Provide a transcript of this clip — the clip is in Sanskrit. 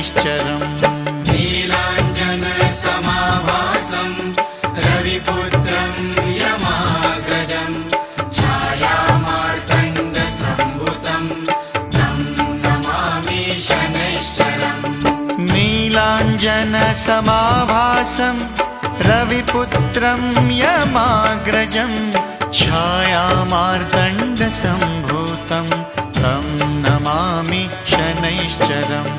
शनैश्चरम्। नीलाञ्जनसमाभासं रविपुत्रं यमाग्रजं छायामार्तण्डसम्भुतं तं नमामि शनैश्चरम्। नीलाञ्जनसमाभासं रविपुत्रं यमाग्रजं छायामार्तण्डसम्भूतं तं नमामि शनैश्चरम्।